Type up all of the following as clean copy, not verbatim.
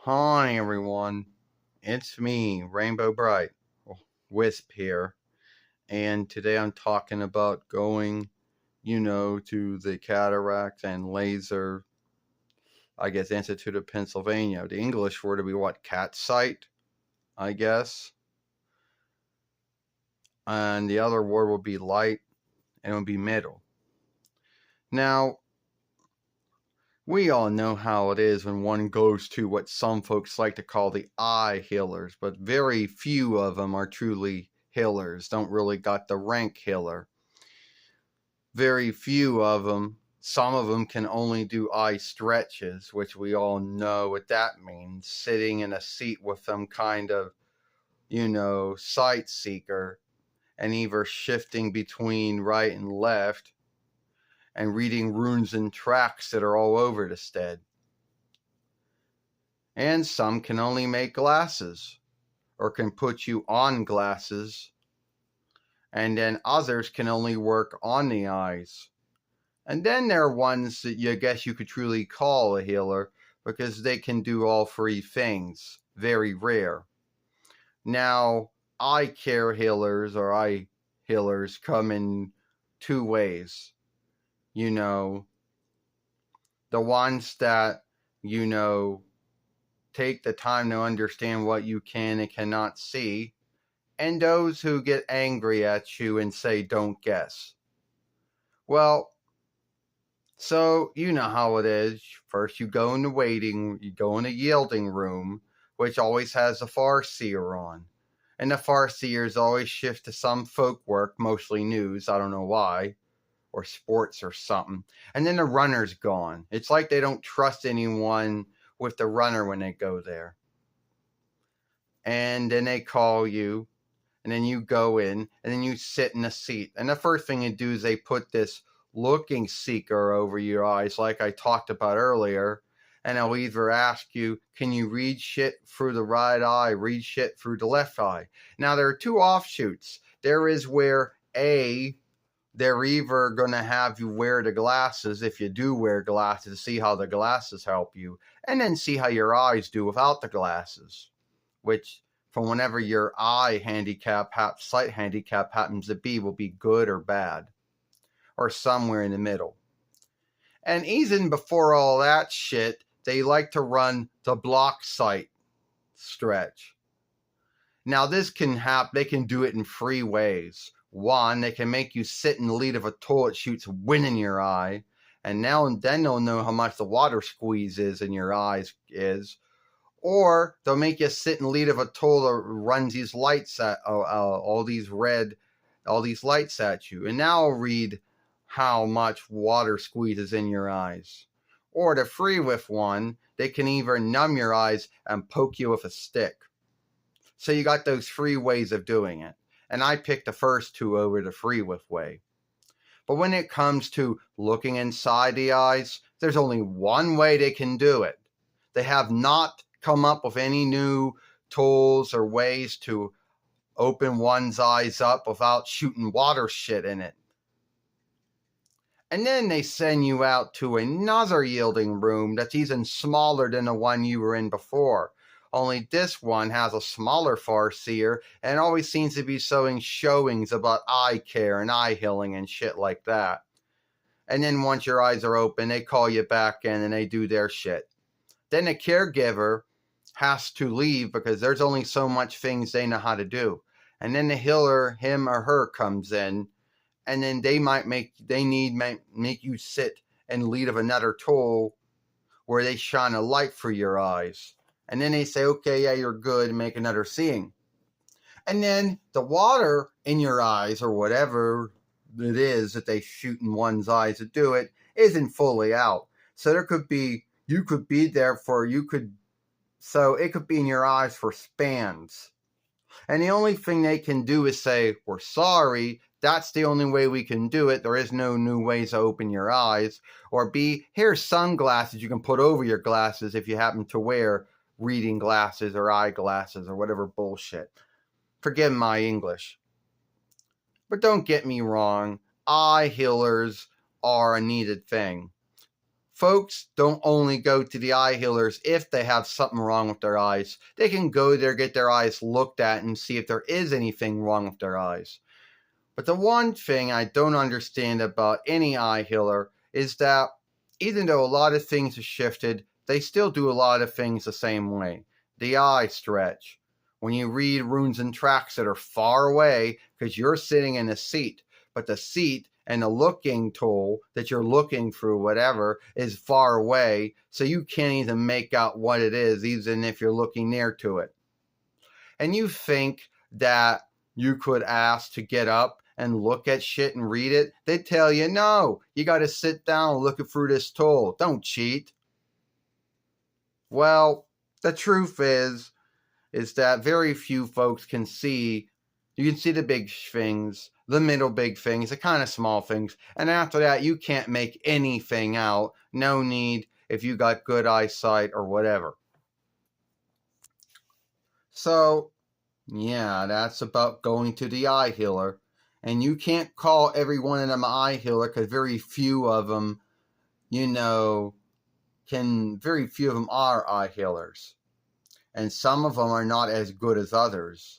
Hi everyone, it's me, Rainbow Brite, Wisp here, and today I'm talking about going, to the Cataract and Laser, Institute of Pennsylvania. The English word would be what? Cat site, I guess. And the other word would be light, and it would be middle. Now, we all know how it is when one goes to what some folks like to call the eye healers, but very few of them are truly healers, don't really got the rank healer. Very few of them, some of them can only do eye stretches, which we all know what that means, sitting in a seat with some kind of, sight seeker and either shifting between right and left and reading runes and tracks that are all over the stead. And some can only make glasses or can put you on glasses, and then others can only work on the eyes. And then there are ones that you guess you could truly call a healer because they can do all three things. Very rare. Now, eye care healers or eye healers come in two ways. The ones that, take the time to understand what you can and cannot see, and those who get angry at you and say, don't guess. Well, so you know how it is. First you go in the yielding room, which always has a farseer on. And the farseers always shift to some folk work, mostly news, I don't know why, or sports or something. And then the runner's gone. It's like they don't trust anyone with the runner when they go there. And then they call you, and then you go in, and then you sit in a seat. And the first thing they do is they put this looking seeker over your eyes, like I talked about earlier, and they'll either ask you, can you read shit through the right eye, read shit through the left eye? Now, there are two offshoots. There is where, they're either going to have you wear the glasses, if you do wear glasses, see how the glasses help you, and then see how your eyes do without the glasses, which from whenever your sight handicap happens to be, will be good or bad, or somewhere in the middle. And even before all that shit, they like to run the block sight stretch. Now this can happen, they can do it in three ways. One, they can make you sit in the lead of a tool that shoots wind in your eye, and now and then they'll know how much the water squeeze is in your eyes is. Or they'll make you sit in the lead of a tool that runs these lights at all these lights at you, and now I'll read how much water squeezes in your eyes. Or the free with one, they can either numb your eyes and poke you with a stick. So you got those three ways of doing it, and I picked the first two over the free with way. But when it comes to looking inside the eyes, there's only one way they can do it. They have not come up with any new tools or ways to open one's eyes up without shooting water shit in it. And then they send you out to another yielding room that's even smaller than the one you were in before. Only this one has a smaller farseer and always seems to be showings about eye care and eye healing and shit like that. And then once your eyes are open, they call you back in and they do their shit. Then the caregiver has to leave because there's only so much things they know how to do. And then the healer, him or her, comes in, and then they might make you sit in lead of another tool where they shine a light through your eyes. And then they say, okay, yeah, you're good, and make another seeing. And then the water in your eyes, or whatever it is that they shoot in one's eyes to do it, isn't fully out. So it could be in your eyes for spans. And the only thing they can do is say, we're sorry, that's the only way we can do it. There is no new ways to open your eyes. Or B, here's sunglasses you can put over your glasses if you happen to wear reading glasses or eyeglasses or whatever bullshit. Forgive my English. But don't get me wrong, eye healers are a needed thing. folks don't only go to the eye healers if they have something wrong with their eyes. They can go there, get their eyes looked at, and see if there is anything wrong with their eyes. But the one thing I don't understand about any eye healer is that even though a lot of things have shifted, they still do a lot of things the same way. The eye stretch. When you read runes and tracks that are far away because you're sitting in a seat, but the seat and the looking tool that you're looking through, whatever, is far away, so you can't even make out what it is, even if you're looking near to it. And you think that you could ask to get up and look at shit and read it? They tell you, no, you got to sit down and look through this tool. Don't cheat. Well, the truth is that very few folks can see. You can see the big things, the middle big things, the kind of small things. And after that, you can't make anything out. No need if you got good eyesight or whatever. So, yeah, that's about going to the eye healer. And you can't call every one of them an eye healer because very few of them, very few of them are eye healers. And some of them are not as good as others.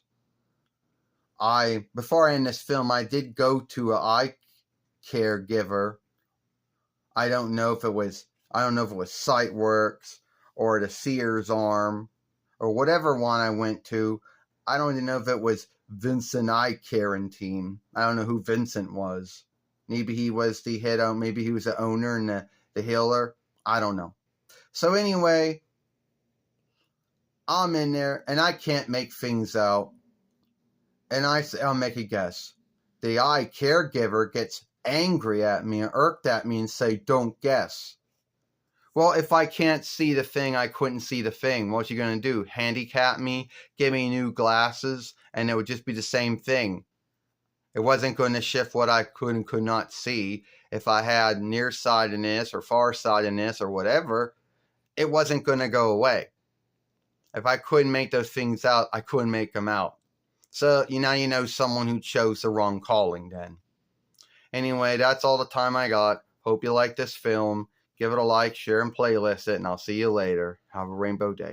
Before I end this film, I did go to an eye caregiver. I don't know if it was Sightworks or the Sears Arm or whatever one I went to. I don't even know if it was Vincent Eye Caring Team. I don't know who Vincent was. Maybe he was the head, maybe he was the owner and the healer. I don't know. So anyway, I'm in there and I can't make things out. And I say, I'll make a guess. The eye caregiver gets angry at me and irked at me and say, don't guess. Well, if I can't see the thing, I couldn't see the thing. What's he going to do? Handicap me? Give me new glasses? And it would just be the same thing. It wasn't going to shift what I could and could not see. If I had nearsightedness or farsightedness or whatever, it wasn't going to go away. If I couldn't make those things out, I couldn't make them out. So, you know someone who chose the wrong calling then. Anyway, that's all the time I got. Hope you like this film. Give it a like, share, and playlist it, and I'll see you later. Have a rainbow day.